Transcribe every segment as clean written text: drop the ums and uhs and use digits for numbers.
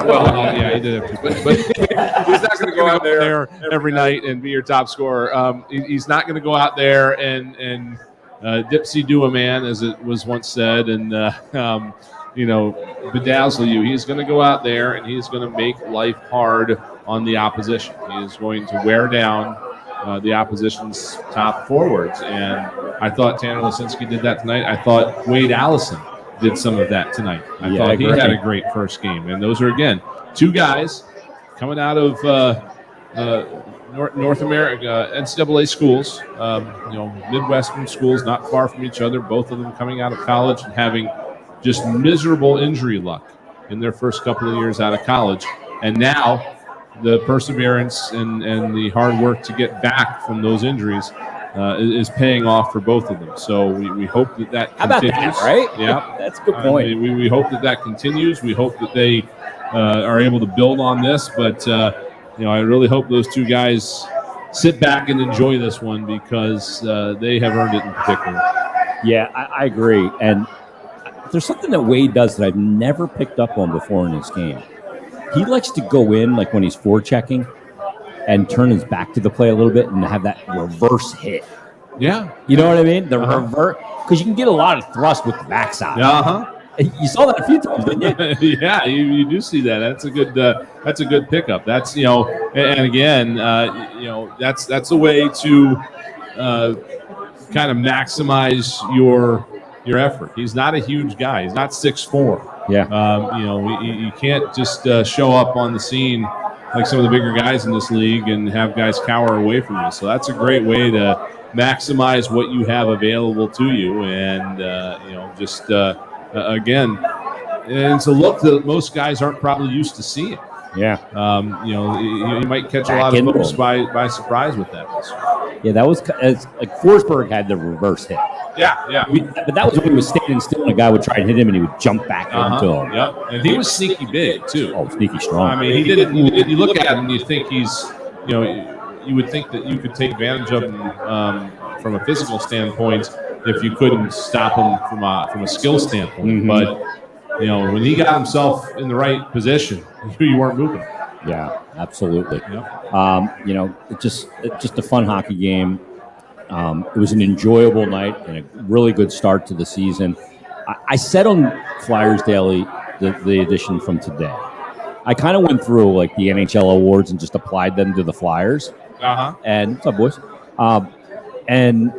Well, yeah, he did have 2 points, but he's not going to go out there every night and be your top scorer. He's not going to go out there and dipsy do a man, as it was once said, and bedazzle you. He's going to go out there and he's going to make life hard on the opposition. He is going to wear down the opposition's top forwards, and I thought Tanner Lisinski did that tonight. I thought Wade Allison did some of that tonight. I thought he had a great first game, and those are, again, 2 guys coming out of North America NCAA schools, Midwestern schools, not far from each other. Both of them coming out of college and having just miserable injury luck in their first couple of years out of college, and now the perseverance and the hard work to get back from those injuries is paying off for both of them. So we hope that continues. How about that, right? Yeah. That's a good point. We hope that continues. We hope that they are able to build on this. But, I really hope those 2 guys sit back and enjoy this one, because they have earned it in particular. Yeah, I agree. And there's something that Wade does that I've never picked up on before in his game. He likes to go in, like when he's forechecking, and turn his back to the play a little bit and have that reverse hit. Yeah. You know what I mean? The reverse, because you can get a lot of thrust with the backside. You saw that a few times, didn't you? Yeah, you do see that. That's a good pickup. That's and again, that's a way to kind of maximize your effort. He's not a huge guy. He's not 6'4". Yeah. You can't just show up on the scene like some of the bigger guys in this league and have guys cower away from you. So that's a great way to maximize what you have available to you. And, again, it's a look that most guys aren't probably used to seeing. Yeah. You might catch a lot of folks by surprise with that. Yeah, that was like Forsberg had the reverse hit. Yeah. But that was when he was standing still and a guy would try and hit him and he would jump back into him. Yep. And he was sneaky big, too. Oh, sneaky strong. I mean, he didn't. You look at him and you think he's, you would think that you could take advantage of him from a physical standpoint if you couldn't stop him from a skill standpoint. Mm-hmm. But, when he got himself in the right position, you weren't moving. Yeah, absolutely. Yep. Just a fun hockey game. It was an enjoyable night and a really good start to the season. I said on Flyers Daily, the edition from today, I kind of went through like the NHL awards and just applied them to the Flyers. And what's up, boys? And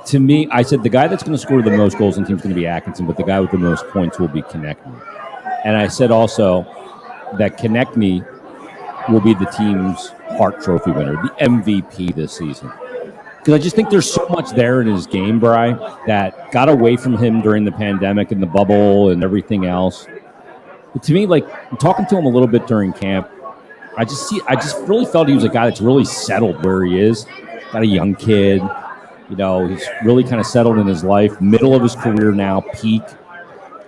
to me, I said the guy that's going to score the most goals in the team is going to be Atkinson, but the guy with the most points will be Konechny. And I said also that Konechny will be the team's Hart Trophy winner, the MVP this season. Because I just think there's so much there in his game, Bri, that got away from him during the pandemic and the bubble and everything else. But to me, like, talking to him a little bit during camp, I just really felt he was a guy that's really settled where he is. Got a young kid. He's really kind of settled in his life, middle of his career now, peak.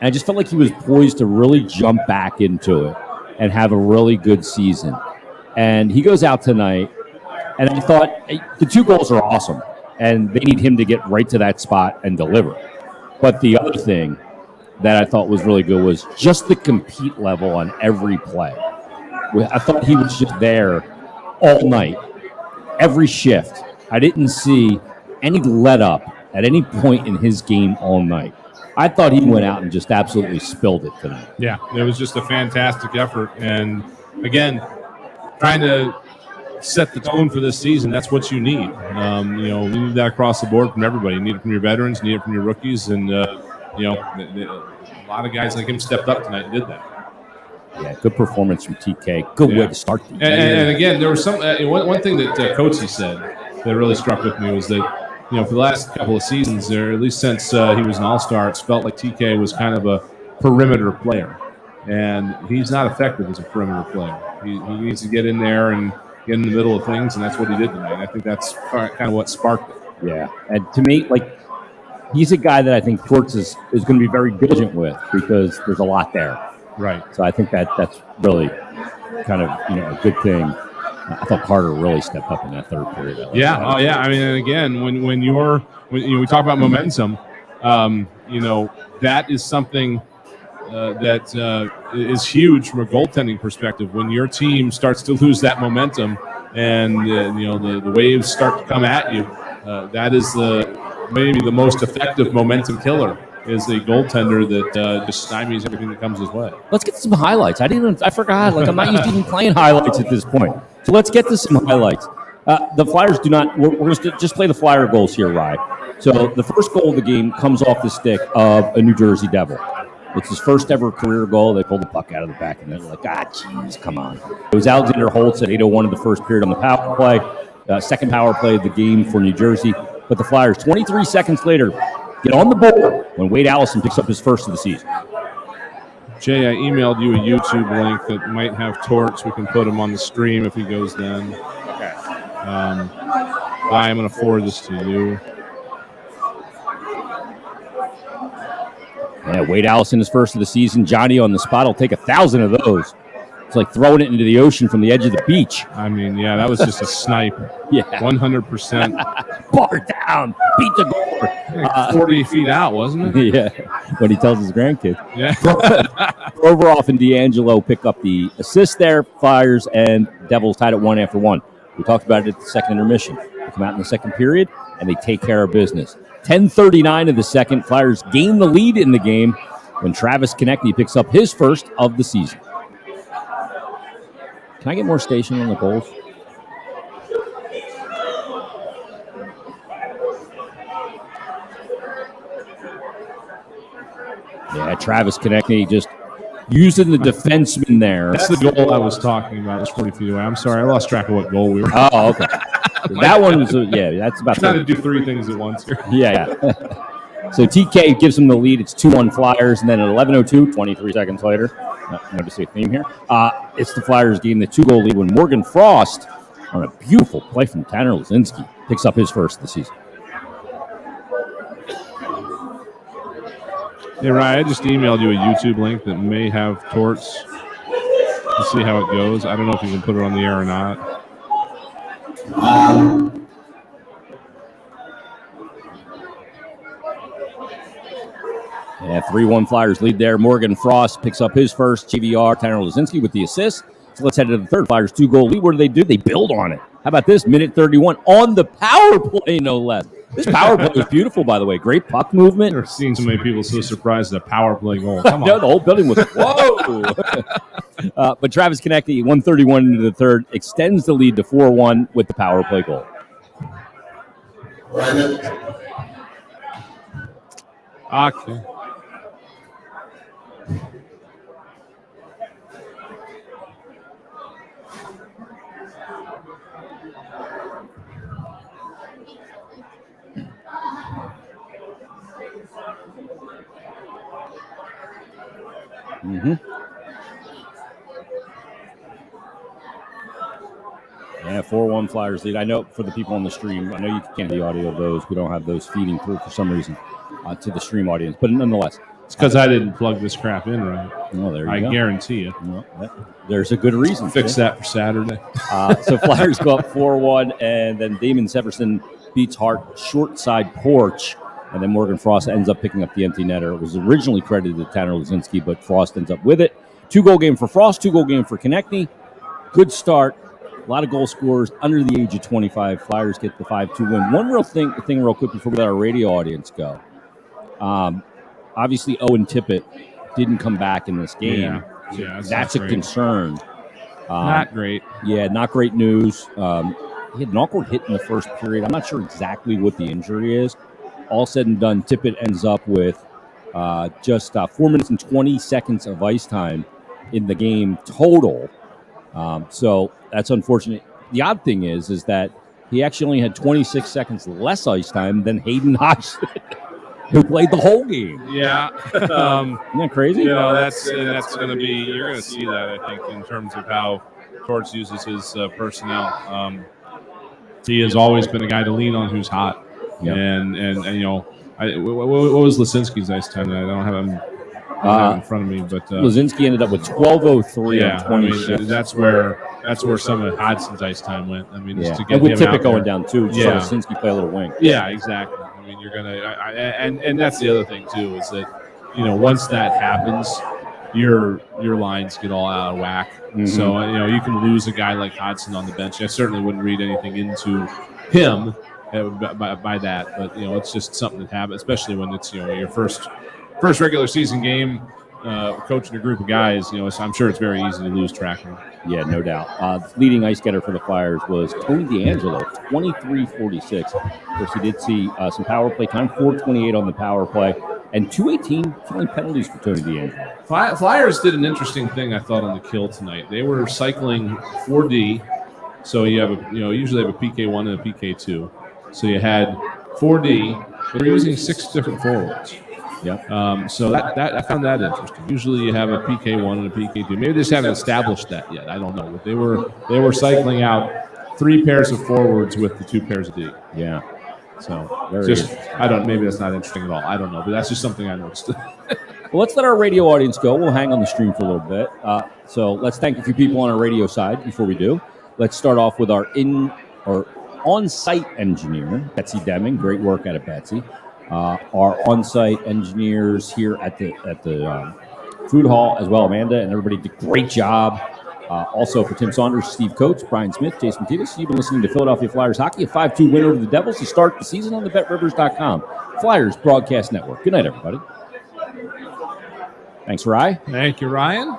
And I just felt like he was poised to really jump back into it and have a really good season. And he goes out tonight, and I thought the 2 goals are awesome, and they need him to get right to that spot and deliver. But the other thing that I thought was really good was just the compete level on every play. I thought he was just there all night, every shift. I didn't see any let up at any point in his game all night. I thought he went out and just absolutely spilled it tonight. Yeah, it was just a fantastic effort. And, again, trying to set the tone for this season, that's what you need. We need that across the board from everybody. You need it from your veterans, you need it from your rookies. And, a lot of guys like him stepped up tonight and did that. Yeah, good performance from TK. Good way to start the game. And again, there was some one thing that Coatsy said that really struck with me was that, for the last couple of seasons, or at least since he was an all-star, it's felt like TK was kind of a perimeter player. And he's not effective as a perimeter player. He needs to get in there and get in the middle of things, and that's what he did tonight. And I think that's kind of what sparked it. Yeah, and to me, he's a guy that I think Torts is going to be very diligent with because there's a lot there. Right. So I think that's really kind of a good thing. I thought Carter really stepped up in that third period. Yeah. Oh, yeah. I mean, and again, when we talk about momentum, that is something that is huge from a goaltending perspective. When your team starts to lose that momentum, and the waves start to come at you, that is maybe the most effective momentum killer. Is a goaltender that just stymies everything that comes his way. Let's get some highlights. I forgot. I'm not used to even playing highlights at this point. So let's get to some highlights. The Flyers do not. We're going to just play the Flyer goals here, Rye. So the first goal of the game comes off the stick of a New Jersey Devil. It's his first ever career goal. They pulled the puck out of the back, and they're like, jeez, come on. It was Alexander Holtz at 8:01 of the first period on the power play. Second power play of the game for New Jersey. But the Flyers, 23 seconds later, get on the board when Wade Allison picks up his first of the season. Jay, I emailed you a YouTube link that might have torts. We can put him on the stream if he goes then. Okay. I'm going to forward this to you. Yeah, Wade Allison is first of the season. Johnny on the spot will take 1,000 of those. It's like throwing it into the ocean from the edge of the beach. I mean, yeah, that was just a snipe. Yeah. 100%. Bar down. Beat the goal. 40 feet out, wasn't it? Yeah. What he tells his grandkids. Yeah. Provorov and D'Angelo pick up the assist there. Flyers and Devils tied at 1 after 1. We talked about it at the second intermission. They come out in the second period, and they take care of business. 10:39 of the second. Flyers gain the lead in the game when Travis Konechny picks up his first of the season. Can I get more station on the goals? Yeah, Travis Konechny just using the defenseman there. That's the goal I was talking about. It was 40 feet away. I'm sorry. I lost track of what goal we were. Oh, okay. That one was, that's about trying to do three things at once here. Yeah. So TK gives them the lead. It's 2-1 Flyers. And then at 11:02, 23 seconds later, notice a theme here. It's the Flyers game, the 2-goal lead when Morgan Frost, on a beautiful play from Tanner Lazinski, picks up his first of the season. Hey, Ryan, I just emailed you a YouTube link that may have torts. Let's see how it goes. I don't know if you can put it on the air or not. Yeah, 3-1 Flyers lead there. Morgan Frost picks up his first. JVR, Tanner Lazinski with the assist. So let's head to the third. Flyers 2-goal lead. What do? They build on it. How about this? Minute 31 on the power play, no less. This power play was beautiful, by the way. Great puck movement. I've seen so many people so surprised at a power play goal. Come on. No, the whole building was, whoa. But Travis Konechny, 1:31 into the third, extends the lead to 4-1 with the power play goal. Okay. Mm-hmm. Yeah, 4-1 Flyers lead. I know for the people on the stream, I know you can't hear the audio of those. We don't have those feeding through for some reason to the stream audience. But nonetheless. It's because I didn't plug this crap in right. Oh, there you I go. guarantee you. Well, there's a good reason. Fix that for Saturday. So Flyers go up 4-1, and then Damon Severson beats Hart short side porch. And then Morgan Frost ends up picking up the empty netter. It was originally credited to Tanner Lazinski, but Frost ends up with it. 2-goal game for Frost, 2-goal game for Konechny. Good start. A lot of goal scorers under the age of 25. Flyers get the 5-2 win. One real thing real quick before we let our radio audience go. Obviously, Owen Tippett didn't come back in this game. Yeah, that's a concern. Not great. Yeah, not great news. He had an awkward hit in the first period. I'm not sure exactly what the injury is. All said and done, Tippett ends up with just 4 minutes and 20 seconds of ice time in the game total. So that's unfortunate. The odd thing is that he actually only had 26 seconds less ice time than Hayden Hodgson, who played the whole game. Yeah. Isn't that crazy? That's going to be, you're going to see that, I think, in terms of how Torts uses his personnel. He has always been a guy to lean on who's hot. Yep. And what was Lazinski's ice time? I don't have him in front of me, but Lazinski ended up with 12:03. Yeah, I mean, that's where some of Hodgson's ice time went. I mean, just to get and with him Tippett out going there. down too, so Lazinski play a little wing. Yeah, exactly. I mean, you're gonna, and that's the other thing too is that once that happens, your lines get all out of whack. Mm-hmm. So you can lose a guy like Hodson on the bench. I certainly wouldn't read anything into him by that, but it's just something that happens, especially when it's your first regular season game. Coaching a group of guys, I'm sure it's very easy to lose track of. Yeah, no doubt. Leading ice getter for the Flyers was Tony DeAngelo, 23-46. Of course, he did see some power play time, 4:28 on the power play, and 2:18 killing penalties for Tony DeAngelo. Flyers did an interesting thing, I thought, on the kill tonight. They were cycling 4D, so you have usually have a PK1 and a PK2. So you had 4D, but they're using 6 different forwards. Yep. So that I found that interesting. Usually you have a PK1 and a PK2. Maybe they just haven't established that yet. I don't know. But they were cycling out 3 pairs of forwards with the 2 pairs of D. Yeah. So maybe that's not interesting at all. I don't know, but that's just something I noticed. Well, let's let our radio audience go. We'll hang on the stream for a little bit. So let's thank a few people on our radio side before we do. Let's start off with our on-site engineer, Betsy Deming. Great work out of Betsy. Our on-site engineers here at the food hall as well, Amanda, and everybody did a great job. Also for Tim Saunders, Steve Coates, Brian Smith, Jason Titus. You've been listening to Philadelphia Flyers Hockey, a 5-2 win over the Devils to start the season on the BetRivers.com Flyers Broadcast Network. Good night, everybody. Thanks, Rye. Thank you, Ryan.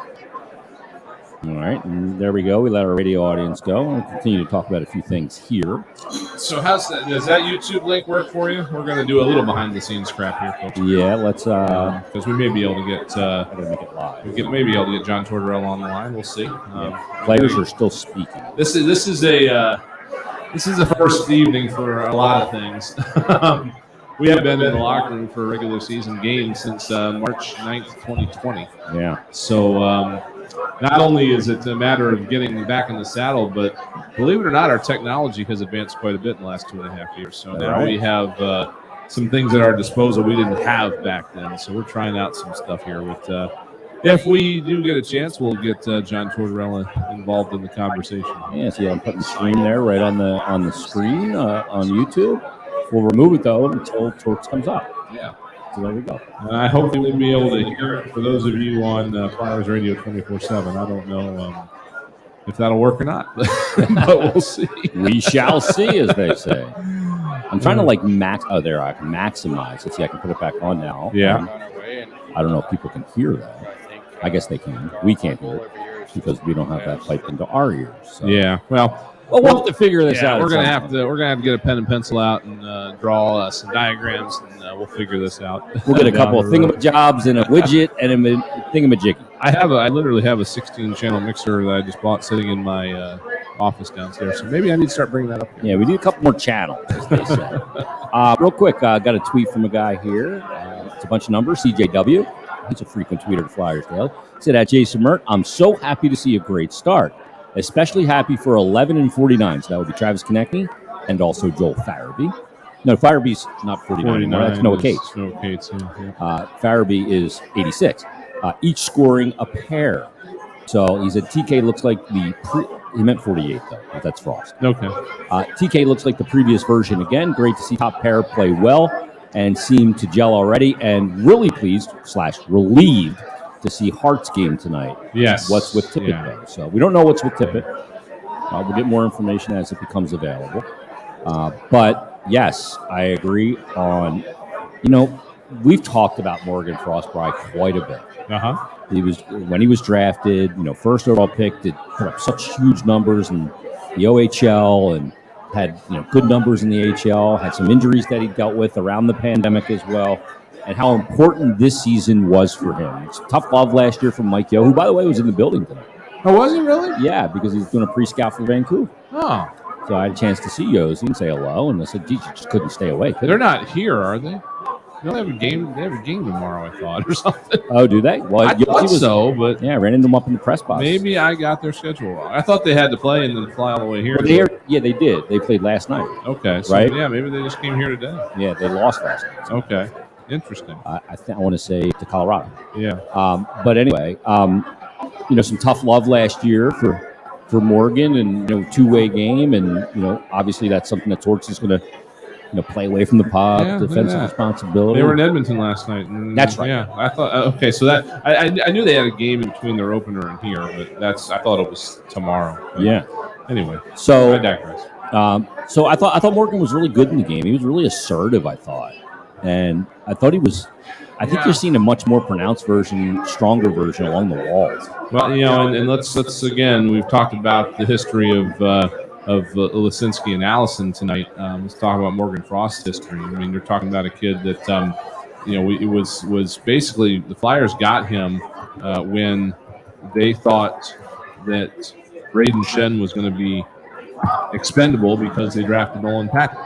All right, and there we go. We let our radio audience go. We'll continue to talk about a few things here. So does that YouTube link work for you? We're going to do a little behind-the-scenes crap here, folks. Yeah, let's... Because we may be able to get... I got to make it live. May be able to get John Tortorella on the line. We'll see. Players are still speaking. This is a first evening for a lot of things. We haven't been in the locker room for a regular season game since March 9th, 2020. Yeah. So... not only is it a matter of getting back in the saddle, but believe it or not, our technology has advanced quite a bit in the last 2.5 years. So now we have some things at our disposal we didn't have back then. So we're trying out some stuff here. If we do get a chance, we'll get John Tortorella involved in the conversation. Yeah, so I'm putting the stream there right on the screen on YouTube. We'll remove it, though, until Torts comes up. Yeah. So there we go. And I hope you will be able to hear it for those of you on Flyers Radio 24/7. I don't know if that'll work or not, but we'll see. We shall see, as they say. I'm trying to there I can maximize. Let's see, I can put it back on now. Yeah. I don't know if people can hear that. I guess they can. We can't hear it because we don't have that piped into our ears. So. Yeah. Well, we'll have to figure this out. We're gonna have to get a pen and pencil out and draw some diagrams, and we'll figure this out. We'll get a couple of thingamajobs and a widget and a thingamajiggy. I literally have a 16-channel mixer that I just bought sitting in my office downstairs. So maybe I need to start bringing that up here. Yeah, we need a couple more channels, as they say. Real quick, got a tweet from a guy here. It's a bunch of numbers. CJW. He's a frequent tweeter to Flyers Daily. Said at Jason Mert, I'm so happy to see a great start. Especially happy for 11 and 49. So that would be Travis Konechny and also Joel Farabee. No, Farabee's not 49 anymore. That's Noah Cates. Noah Cates, yeah. Farabee is 86. Each scoring a pair. So he said TK looks like he meant 48, though, but that's Frost. Okay. TK looks like the previous version again. Great to see top pair play well and seem to gel already. And really pleased / relieved to see Hart's game tonight. Yes. What's with Tippett, though. So we don't know what's with Tippett. We'll get more information as it becomes available. But, yes, I agree on, we've talked about Morgan Frostbrite quite a bit. Uh-huh. When he was drafted, first overall pick, did put up such huge numbers in the OHL and had, good numbers in the AHL, had some injuries that he dealt with around the pandemic as well. And how important this season was for him. It's tough love last year from Mike Yeo, who, by the way, was in the building tonight. Oh, was he really? Yeah, because he's doing a pre-scout for Vancouver. Oh. So I had a chance to see Yossi and say hello, and I said, geez, you just couldn't stay away. They're not here, are they? They have a game. They have a game tomorrow, I thought, or something. Oh, do they? Well, I thought so, but yeah, I ran into them up in the press box. Maybe I got their schedule wrong. I thought they had to play and then fly all the way here. Well, they did. They played last night. Okay, so right? Yeah, maybe they just came here today. Yeah, they lost last night. Okay, interesting. I want to say to Colorado. Yeah. But anyway, some tough love last year for Morgan, and two-way game, and obviously that's something that Torts is going to play away from the puck, Yeah, look at defensive that. responsibility. They were in Edmonton last night. And That's right. Yeah, I thought okay. So that I knew they had a game in between their opener and here, but I thought it was tomorrow. But Yeah. Anyway, So I digress. So I thought Morgan was really good in the game. He was really assertive, I thought, and I thought he was. I think you're seeing a much more pronounced version, stronger version along the walls. Well, and let's again. We've talked about the history of Lisinski and Allison tonight. Let's talk about Morgan Frost's history. I mean, you're talking about a kid that it was basically the Flyers got him when they thought that Braden Shen was going to be expendable because they drafted Nolan Patrick.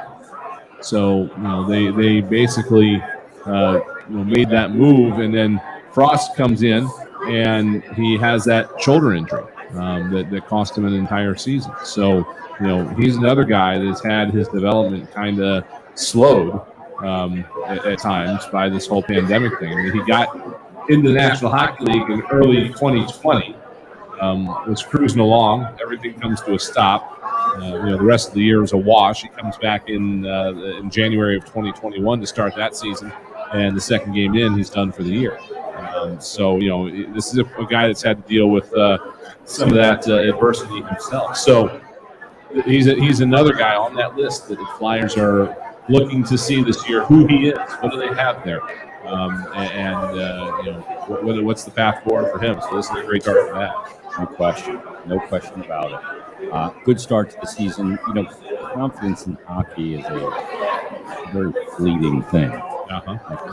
So they basically made that move, and then Frost comes in and he has that shoulder injury that cost him an entire season. So he's another guy that's had his development kind of slowed at times by this whole pandemic thing. I mean, he got into the National Hockey League in early 2020. Was cruising along. Everything comes to a stop. The rest of the year is a wash. He comes back in January of 2021 to start that season, and the second game in, he's done for the year. So this is a guy that's had to deal with some of that adversity himself. So he's another guy on that list that the Flyers are looking to see this year who he is. What do they have there? What's the path forward for him? So this is a great start for that. No question about it. Good start to the season. Confidence in hockey is a very fleeting thing. It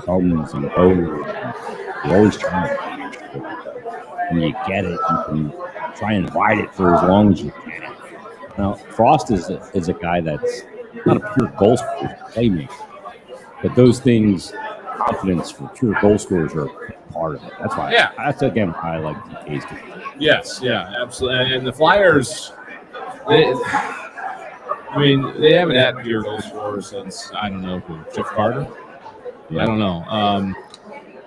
comes and goes. You always try to catch it. When you get it, you can try and ride it for as long as you can. Now, Frost is a guy that's not a pure goal scorer, he's a playmaker. But those things, confidence for pure goal scorers are part of it. That's why. Yeah. That's again why I like DK's game. Yes, yeah, absolutely. And the Flyers, they haven't had pure goal scorers since, I don't know, Jeff Carter? Yeah. I don't know.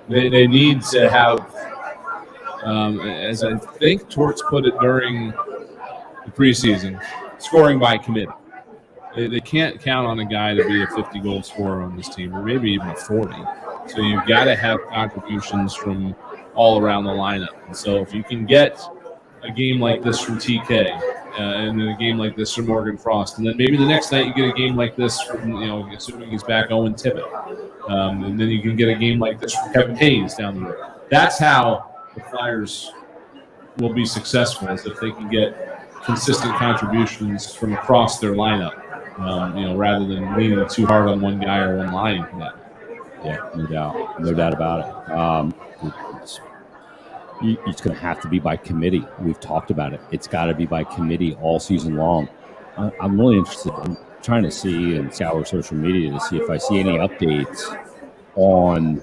They need to have, as I think Torts put it during the preseason, scoring by committee. They can't count on a guy to be a 50-goal scorer on this team, or maybe even a 40. So you've got to have contributions from all around the lineup. And so if you can get a game like this from TK, and then a game like this from Morgan Frost, and then maybe the next night you get a game like this from, assuming he's back, Owen Tippett, and then you can get a game like this from Kevin Hayes down the road. That's how the Flyers will be successful, is if they can get consistent contributions from across their lineup, rather than leaning too hard on one guy or one line. Yeah, no doubt about it. It's going to have to be by committee. We've talked about it. It's got to be by committee all season long. I'm really interested. I'm trying to see and scour social media to see if I see any updates on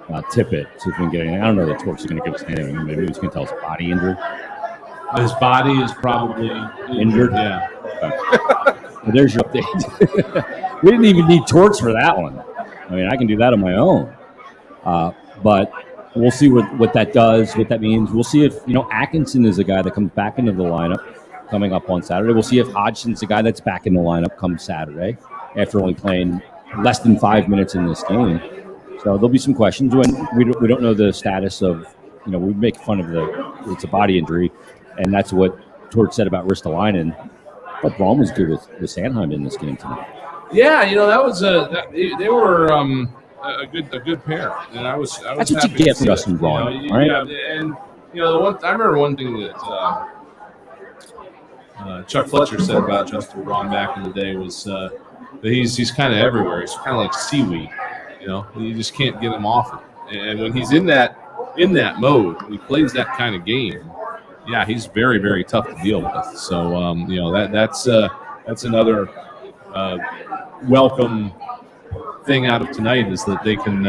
Tippett. See if we can get anything. I don't know that Torts is going to give us anything. Maybe he's going to tell us a body injury. His body is probably injured. Yeah. Okay. Well, there's your update. We didn't even need Torts for that one. I mean, I can do that on my own. But we'll see what that does, what that means. We'll see if, Atkinson is a guy that comes back into the lineup coming up on Saturday. We'll see if Hodgson's a guy that's back in the lineup come Saturday after only playing less than 5 minutes in this game. So there'll be some questions. We don't know the status of, we make fun of it's a body injury, and that's what Torts said about Ristolainen. But Braun was good with Sanheim in this game tonight. Yeah, that was they were a good pair, and I was that's what you get from Justin Braun, right? Yeah, and I remember one thing that Chuck Fletcher said about Justin Braun back in the day was that he's kind of everywhere. He's kind of like seaweed, you just can't get him off it. And when he's in that mode, when he plays that kind of game, yeah, he's very, very tough to deal with. So that's another welcome thing out of tonight, is that they can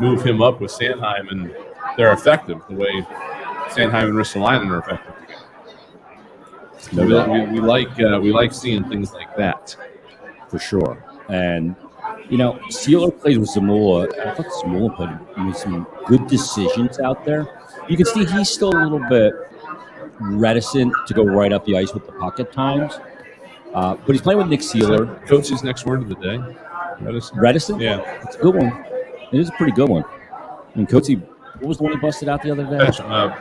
move him up with Sanheim, and they're effective the way Sanheim and Ristolainen are effective together. We like seeing things like that, for sure. And Sealer plays with Zamula. I thought Zamula played with some good decisions out there. You can see he's still a little bit reticent to go right up the ice with the puck at times. But he's playing with Nick Sealer. Coach's next word of the day. Reticent? Yeah. It's a good one. It is a pretty good one. And Coatsy, what was the one he busted out the other day?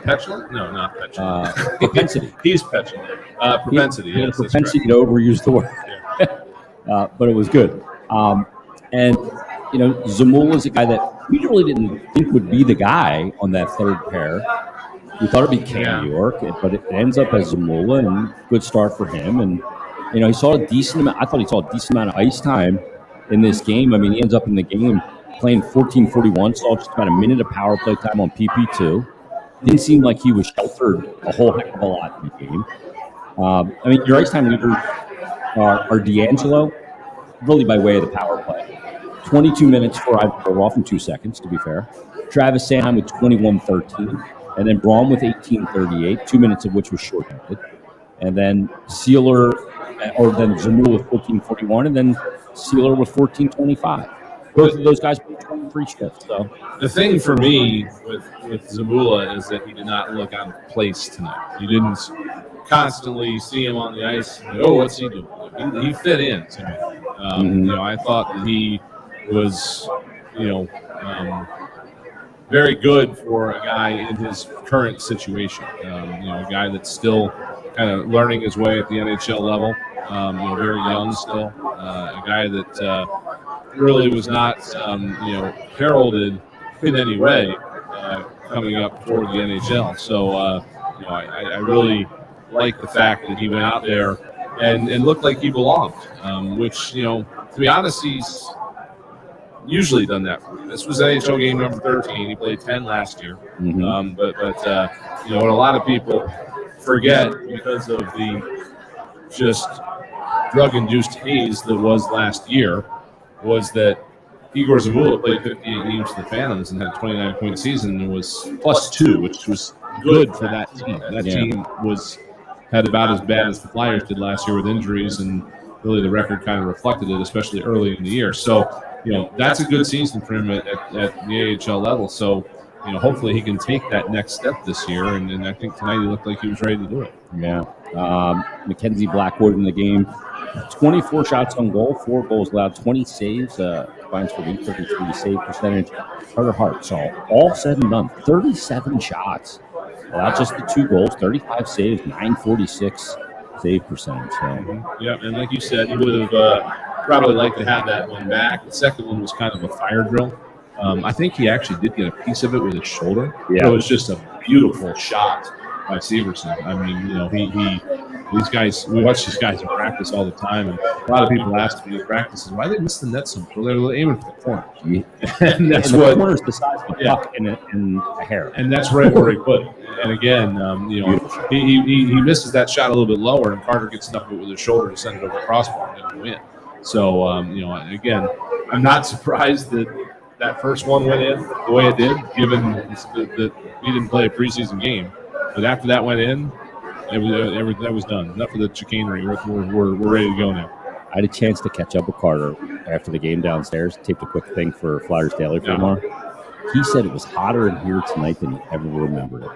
Petulant? No, not petulant. Propensity. He's petulant. Propensity. He had a propensity to overuse the word. Yeah. But it was good. And, Zamula is a guy that we really didn't think would be the guy on that third pair. We thought it'd be Cam York, but it ends up as Zamula, and good start for him. And, he saw a decent amount. I thought he saw a decent amount of ice time in this game. I mean, he ends up in the game playing 14:41, saw just about a minute of power play time on PP2. Didn't seem like he was sheltered a whole heck of a lot in the game. Your ice time leaders are D'Angelo, really by way of the power play. 22 minutes for Ivor off in 2 seconds, to be fair. Travis Sanheim with 21:13, and then Braun with 18:38, 2 minutes of which was short-handed. And then Sealer, or then Zamula with 14:41, and then Sealer with 14:25. Both of those guys played 23 shifts. So the thing for me with Zamula is that he did not look out of place tonight. You didn't constantly see him on the ice. Like, what's he doing? He fit in to me. I thought that he was, very good for a guy in his current situation. A guy that's still kind of learning his way at the NHL level. Very young still. A guy that really was not, heralded in any way coming up toward the NHL. So, I really like the fact that he went out there and looked like he belonged, which, to be honest, he's usually done that for me. This was NHL game number 13. He played 10 last year. But what a lot of people forget because of the just drug-induced haze that was last year was that Igor Zamula played 58 games for the Phantoms and had a 29-point season and was +2, which was good for that team. That team had about as bad as the Flyers did last year with injuries, and really the record kind of reflected it, especially early in the year. So, that's a good season for him at the AHL level. So, hopefully he can take that next step this year, and I think tonight he looked like he was ready to do it. Yeah. Mackenzie Blackwood in the game. 24 shots on goal, 4 goals allowed, 20 saves, combines for 833 save percentage. Carter Hart saw all said and done, 37 shots, allowed just the 2 goals, 35 saves, 946 save percentage. So. Yeah, and like you said, he would have probably liked to have that one back. The second one was kind of a fire drill. I think he actually did get a piece of it with his shoulder. Yeah. It was just a beautiful shot by Severson. I mean, these guys, we watch these guys in practice all the time, and a lot of people ask me in practices, why they miss the net so much? Well, they're aiming for the corner. And that's the corner's the size of a puck in a hair. And that's right where he put it. And again, he misses that shot a little bit lower, and Carter gets enough of it with his shoulder to send it over the crossbar and then win. So, again, I'm not surprised that first one went in the way it did, given that we didn't play a preseason game. But after that went in, that was done. Enough of the chicanery. We're ready to go now. I had a chance to catch up with Carter after the game downstairs, taped a quick thing for Flyers Daily for tomorrow. He said it was hotter in here tonight than he ever remembered it.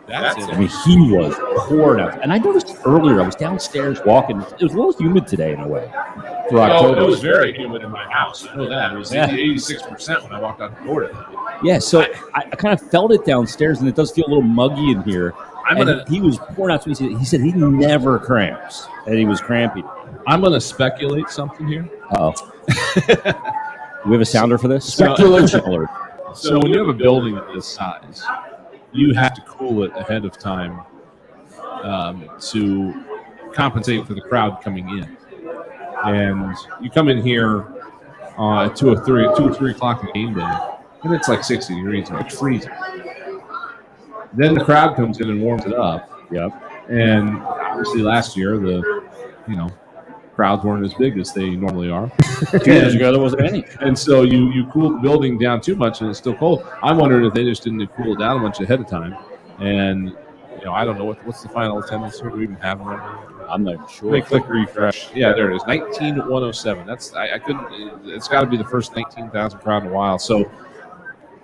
That's it. I mean, he was pouring out. And I noticed earlier, I was downstairs walking. It was a little humid today in a way for October. It was very humid in my house. I know that. It was 86% when I walked out the door today. Yeah, so I kind of felt it downstairs, and it does feel a little muggy in here. He was pouring out to me. He said he never cramps, and he was cramping. I'm going to speculate something here. Uh-oh. We have a sounder for this? Speculation alert. So when you have a building of this size, you have to cool it ahead of time to compensate for the crowd coming in. And you come in here at 2 or 3 o'clock in game day, and it's like 60 degrees, and it's freezing. Then the crowd comes in and warms it up. Yep. And obviously last year, crowds weren't as big as they normally are. 2 years ago, there wasn't any. And so you cool the building down too much, and it's still cold. I'm wondering if they just didn't cool it down a bunch ahead of time. And, I don't know what's the final attendance here. Do we even have them right now? I'm not sure. Let me click refresh. Yeah, there it is. 19,107. I couldn't. It's got to be the first 19,000 crowd in a while. So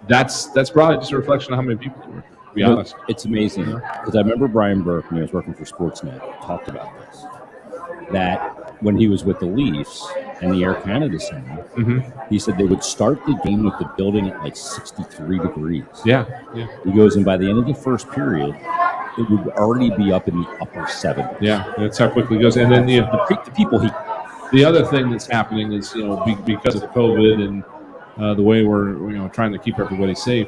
that's probably just a reflection of how many people there were. To be honest, it's amazing because I remember Brian Burke when he was working for Sportsnet talked about this. That when he was with the Leafs and the Air Canada Center, he said they would start the game with the building at like 63 degrees. Yeah. He goes, and by the end of the first period, it would already be up in the upper 70s. Yeah, that's how quickly it goes. And then The people the other thing that's happening is, because of COVID and the way we're trying to keep everybody safe,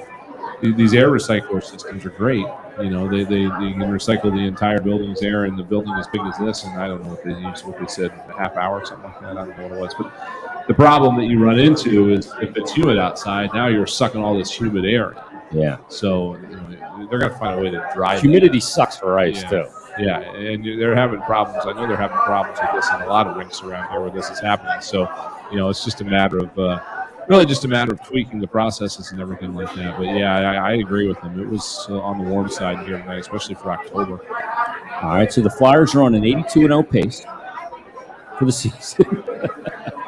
these air recycler systems are great. They can recycle the entire building's air, and the building as big as this, and I don't know what they said, a half hour or something like that. I don't know what it was. But the problem that you run into is if it's humid outside, now you're sucking all this humid air in. Yeah. So they're going to find a way to dry humidity sucks for ice, too. Yeah, and they're having problems. I know they're having problems with this in a lot of rinks around here where this is happening. So, it's just a matter of tweaking the processes and everything like that. But yeah, I agree with them. It was on the warm side here tonight, especially for October. All right, so the Flyers are on an 82-0 pace for the season.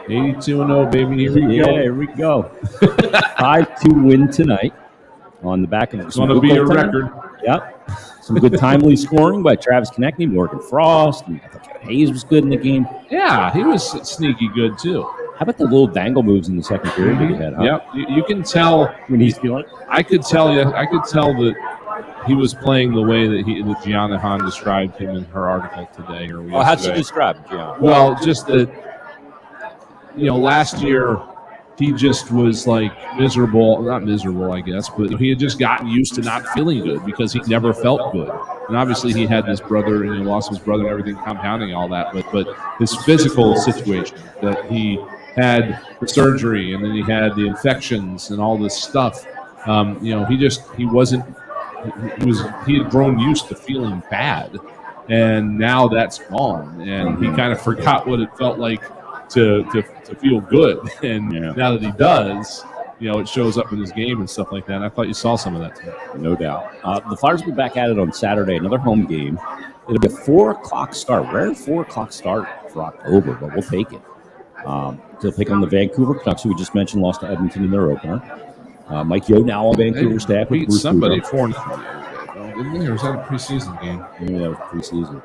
82-0, baby. Here we go. 5-2 win tonight on the back of it's going to be a record. Yep. Some good timely scoring by Travis Konechny, Morgan Frost. And I thought Kevin Hayes was good in the game. Yeah, he was sneaky good too. How about the little dangle moves in the second period that he had? Huh? Yep, you can tell when he's feeling it. I could tell that he was playing the way that Gianna Hahn described him in her article today. How'd she describe Gianna? Well, just that last year he just was like miserable. Not miserable, I guess, but he had just gotten used to not feeling good because he never felt good. And obviously he had this brother, and he lost his brother and everything, compounding all that. But his physical situation, that he had the surgery and then he had the infections and all this stuff. He had grown used to feeling bad, and now that's gone, and he kind of forgot what it felt like to feel good. And now that he does, it shows up in his game and stuff like that. And I thought you saw some of that tonight. No doubt. The Flyers will be back at it on Saturday, another home game. It'll be a 4 o'clock start. Rare 4 o'clock start for October, but we'll take it. They'll take on the Vancouver Canucks, who we just mentioned lost to Edmonton in their opener. Mike Yeo now on Vancouver staff. Beat somebody 4-0, didn't they? Or was that a preseason game? Maybe that was preseason.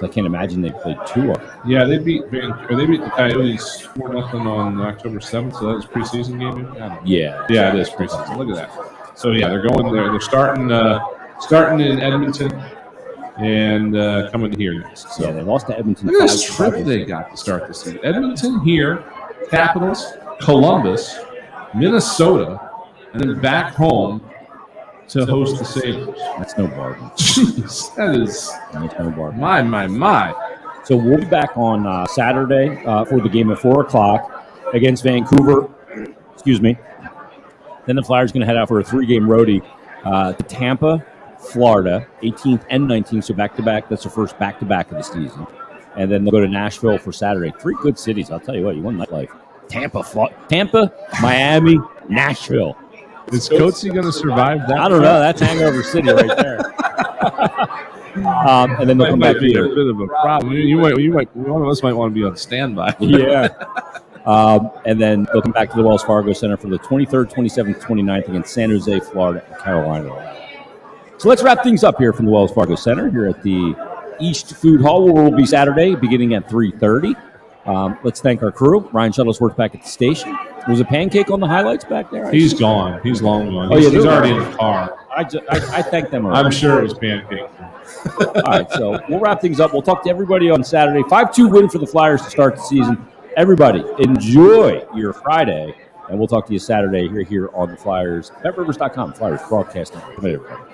I can't imagine they played 2 of them. Yeah, they beat the Coyotes 4-0 on October 7th, so that was preseason game. Yeah, it is preseason. Look at that. So yeah, they're going there. They're starting in Edmonton and coming here next. So. Yeah, they lost to Edmonton. Look at this trip they got to start the season. Edmonton here, Capitals, Columbus, Minnesota, and then back home to host the Sabres. That's no bargain. Jeez, that's no bargain. My. So we'll be back on Saturday for the game at 4 o'clock against Vancouver. Excuse me. Then the Flyers are going to head out for a 3-game roadie to Tampa, Florida, 18th and 19th. So back-to-back. That's the first back-to-back of the season. And then they'll go to Nashville for Saturday. 3 good cities. I'll tell you what, you want nightlife. Tampa, Miami, Nashville. Is Coatsy going to survive that? I don't know. That's Hangover City right there. And then they'll come back here. A bit of a problem. You might. One of us might want to be on standby. Yeah. And then they'll come back to the Wells Fargo Center for the 23rd, 27th, 29th against San Jose, Florida, and Carolina. So let's wrap things up here from the Wells Fargo Center here at the East Food Hall, where we'll be Saturday beginning at 3:30. Let's thank our crew. Ryan Shuttlesworth back at the station. Was a pancake on the highlights back there? He's gone. He's long gone. Oh, he's already in the car. I thank them already. I'm sure it was pancake. All right, so we'll wrap things up. We'll talk to everybody on Saturday. 5-2 win for the Flyers to start the season. Everybody, enjoy your Friday, and we'll talk to you Saturday here on the Flyers. BetRivers.com, Flyers Broadcasting. Good night, everybody.